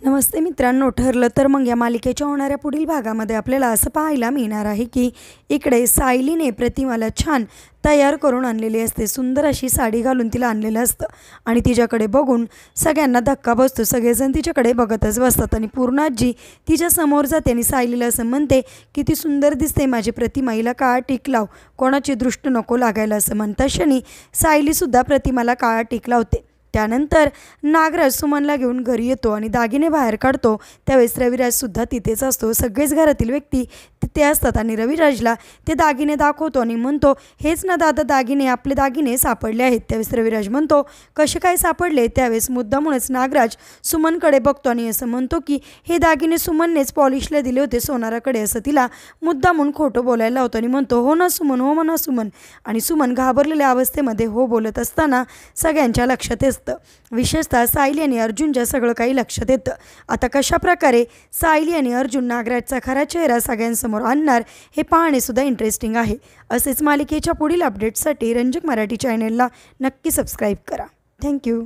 नमस्ते मित्रांनो, ठरलं तर मग या मालिकेच्या होणाऱ्या पुढील भागामध्ये आपल्याला असं पाहायला मिळणार आहे की इकडे सायलीने प्रतिमाला छान तयार करून आणलेली असते. सुंदर अशी साडी घालून तिला आणलेलं असतं आणि तिच्याकडे बघून सगळ्यांना धक्का बसतो. सगळेजण तिच्याकडे बघतच बसतात आणि पूर्णाजी तिच्या समोर जाते आणि सायलीला असं म्हणते, किती सुंदर दिसते माझी प्रतिमा, हिला काळा टीक लाव, कोणाची दृष्ट नको लागायला असं म्हणता क्षणी सायलीसुद्धा प्रतिमाला काळा टीक लावते. त्यानंतर नागराज सुमनला घेऊन घरी येतो आणि दागिने बाहेर काढतो. त्यावेळेस रविराजसुद्धा तिथेच असतो. सगळेच घरातील व्यक्ती तिथे असतात आणि रविराजला ते दागिने दाखवतो आणि म्हणतो, हेच ना दादा दागिने, आपले दागिने सापडले आहेत. त्यावेळेस रविराज म्हणतो, कसे काय सापडले? त्यावेळेस मुद्दामूनच नागराज सुमनकडे बघतो आणि असं म्हणतो की हे दागिने सुमननेच पॉलिशला दिले होते सोनाराकडे, असं तिला मुद्दामून खोटं बोलायला होतं आणि म्हणतो, हो ना सुमन, हो म्हणा सुमन. आणि सुमन घाबरलेल्या अवस्थेमध्ये हो बोलत असताना सगळ्यांच्या लक्षात येतं. विशेषतः सायली आणि अर्जुनच्या सगळं काही लक्षात येतं. आता कशा प्रकारे सायली आणि अर्जुन नागराजचा खरा चेहरा सगळ्यांसमोर आणणार हे पाहणे सुद्धा इंटरेस्टिंग आहे. असेच मालिकेच्या पुढील अपडेट्ससाठी रंजक मराठी चॅनेलला नक्की सबस्क्राईब करा. थँक्यू.